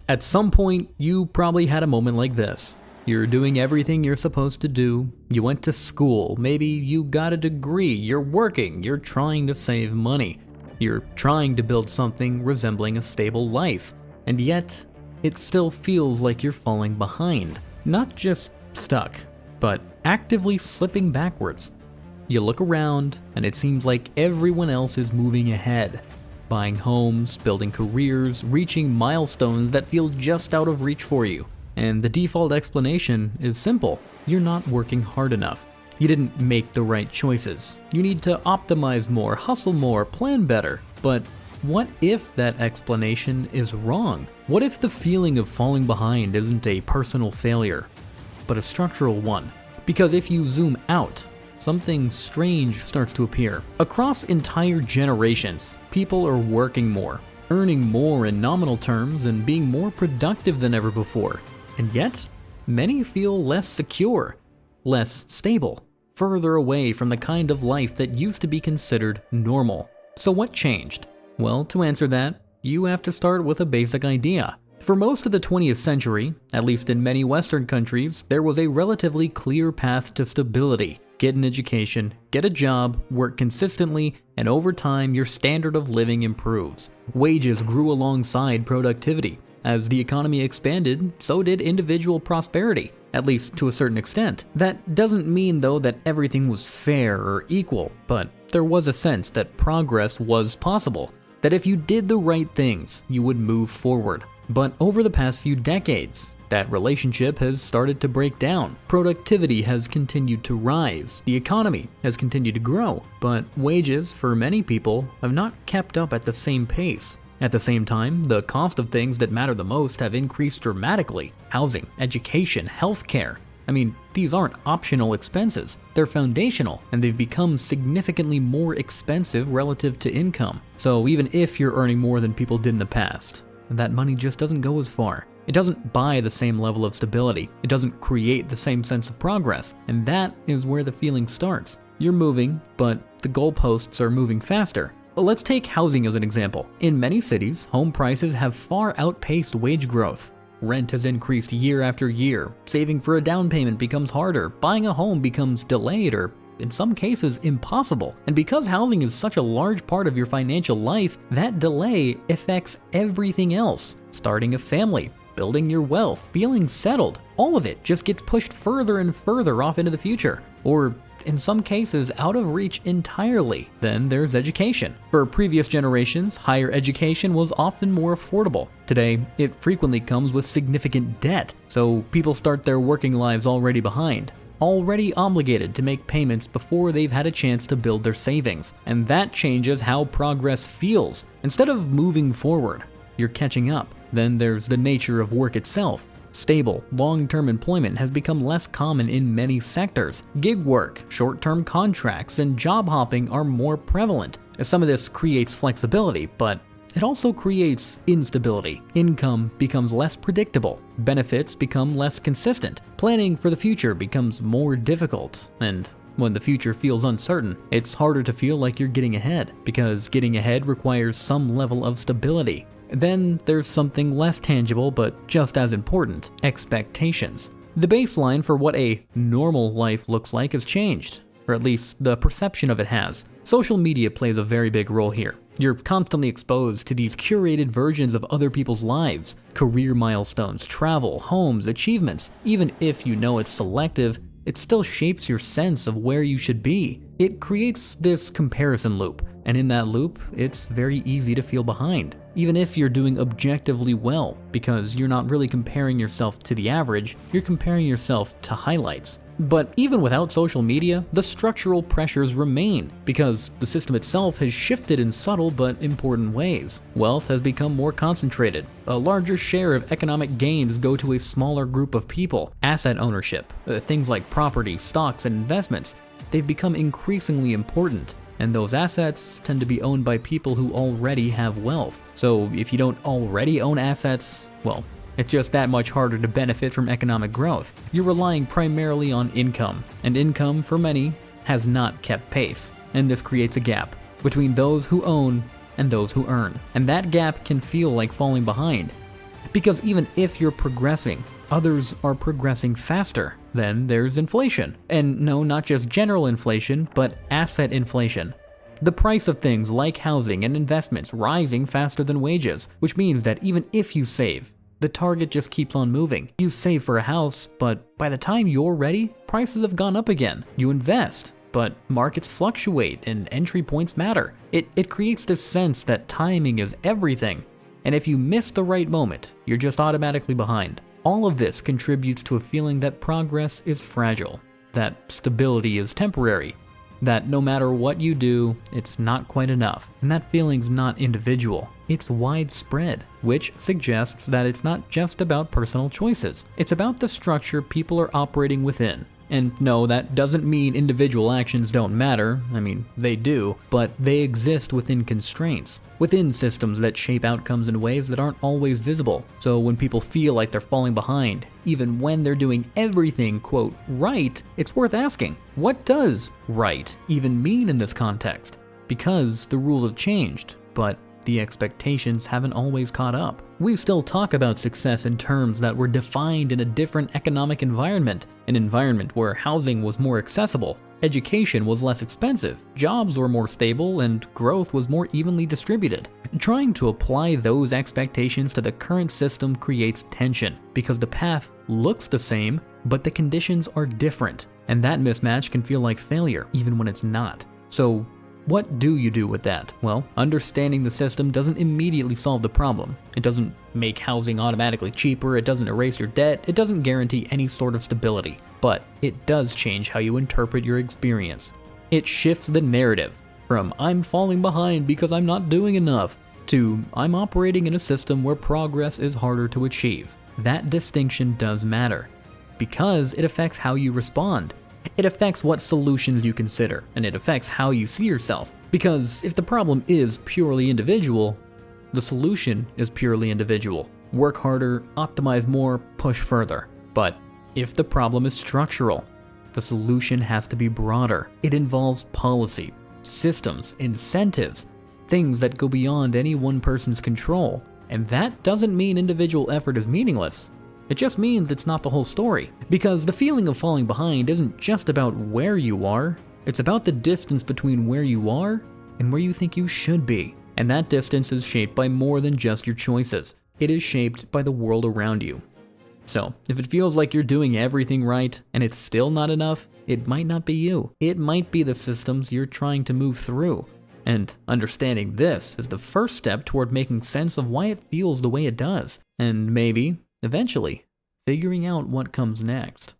At some point, you probably had a moment like this. You're doing everything you're supposed to do. You went to school, maybe you got a degree, you're working, you're trying to save money. You're trying to build something resembling a stable life. And yet, it still feels like you're falling behind. Not just stuck, but actively slipping backwards. You look around, and it seems like everyone else is moving ahead. Buying homes, building careers, reaching milestones that feel just out of reach for you. And the default explanation is simple. You're not working hard enough. You didn't make the right choices. You need to optimize more, hustle more, plan better. But what if that explanation is wrong? What if the feeling of falling behind isn't a personal failure, but a structural one? Because if you zoom out, something strange starts to appear. Across entire generations, people are working more, earning more in nominal terms, and being more productive than ever before. And yet, many feel less secure, less stable, further away from the kind of life that used to be considered normal. So what changed? Well, to answer that, you have to start with a basic idea. For most of the 20th century, at least in many Western countries, there was a relatively clear path to stability. Get an education, get a job, work consistently, and over time your standard of living improves. Wages grew alongside productivity. As the economy expanded, so did individual prosperity, at least to a certain extent. That doesn't mean though that everything was fair or equal, but there was a sense that progress was possible, that if you did the right things, you would move forward. But over the past few decades, that relationship has started to break down. Productivity has continued to rise, the economy has continued to grow, but wages for many people have not kept up at the same pace. At the same time, the cost of things that matter the most have increased dramatically. Housing, education, healthcare. I mean, these aren't optional expenses, they're foundational, and they've become significantly more expensive relative to income. So even if you're earning more than people did in the past, that money just doesn't go as far. It doesn't buy the same level of stability. It doesn't create the same sense of progress. And that is where the feeling starts. You're moving, but the goalposts are moving faster. Let's take housing as an example. In many cities, home prices have far outpaced wage growth. Rent has increased year after year. Saving for a down payment becomes harder. Buying a home becomes delayed or, in some cases, impossible. And because housing is such a large part of your financial life, that delay affects everything else. Starting a family, building your wealth, feeling settled, all of it just gets pushed further and further off into the future. Or in some cases, out of reach entirely. Then there's education. For previous generations, higher education was often more affordable. Today, it frequently comes with significant debt, so people start their working lives already behind, already obligated to make payments before they've had a chance to build their savings. And that changes how progress feels. Instead of moving forward, you're catching up. Then there's the nature of work itself. Stable, long-term employment has become less common in many sectors. Gig work, short-term contracts, and job hopping are more prevalent. Some of this creates flexibility, but it also creates instability. Income becomes less predictable. Benefits become less consistent. Planning for the future becomes more difficult. And when the future feels uncertain, it's harder to feel like you're getting ahead, because getting ahead requires some level of stability. Then there's something less tangible but just as important: expectations. The baseline for what a normal life looks like has changed, or at least the perception of it has. Social media plays a very big role here. You're constantly exposed to these curated versions of other people's lives, career milestones, travel, homes, achievements. Even if you know it's selective, it still shapes your sense of where you should be. It creates this comparison loop, and in that loop, it's very easy to feel behind, even if you're doing objectively well, because you're not really comparing yourself to the average, you're comparing yourself to highlights. But even without social media, the structural pressures remain, because the system itself has shifted in subtle but important ways. Wealth has become more concentrated. A larger share of economic gains go to a smaller group of people. Asset ownership, things like property, stocks, and investments, they've become increasingly important. And those assets tend to be owned by people who already have wealth. So if you don't already own assets, well, it's just that much harder to benefit from economic growth. You're relying primarily on income, and income for many has not kept pace. And this creates a gap between those who own and those who earn. And that gap can feel like falling behind. Because even if you're progressing, others are progressing faster. Then there's inflation. And no, not just general inflation, but asset inflation. The price of things like housing and investments rising faster than wages, which means that even if you save, the target just keeps on moving. You save for a house, but by the time you're ready, prices have gone up again. You invest, but markets fluctuate and entry points matter. It creates this sense that timing is everything. And if you miss the right moment, you're just automatically behind. All of this contributes to a feeling that progress is fragile, that stability is temporary, that no matter what you do, it's not quite enough. And that feeling's not individual, it's widespread, which suggests that it's not just about personal choices. It's about the structure people are operating within. And no, that doesn't mean individual actions don't matter. I mean, they do, but they exist within constraints, within systems that shape outcomes in ways that aren't always visible. So when people feel like they're falling behind, even when they're doing everything, quote, right, it's worth asking, what does right even mean in this context? Because the rules have changed, but the expectations haven't always caught up. We still talk about success in terms that were defined in a different economic environment, an environment where housing was more accessible, education was less expensive, jobs were more stable, and growth was more evenly distributed. Trying to apply those expectations to the current system creates tension, because the path looks the same, but the conditions are different, and that mismatch can feel like failure, even when it's not. So, what do you do with that? Well, understanding the system doesn't immediately solve the problem. It doesn't make housing automatically cheaper, it doesn't erase your debt, it doesn't guarantee any sort of stability. But it does change how you interpret your experience. It shifts the narrative from "I'm falling behind because I'm not doing enough" to "I'm operating in a system where progress is harder to achieve." That distinction does matter, because it affects how you respond. It affects what solutions you consider, and it affects how you see yourself. Because if the problem is purely individual, the solution is purely individual. Work harder, optimize more, push further. But if the problem is structural, the solution has to be broader. It involves policy, systems, incentives, things that go beyond any one person's control. And that doesn't mean individual effort is meaningless. It just means it's not the whole story. Because the feeling of falling behind isn't just about where you are, it's about the distance between where you are and where you think you should be. And that distance is shaped by more than just your choices. It is shaped by the world around you. So, if it feels like you're doing everything right and it's still not enough, it might not be you. It might be the systems you're trying to move through. And understanding this is the first step toward making sense of why it feels the way it does. And maybe, eventually, figuring out what comes next.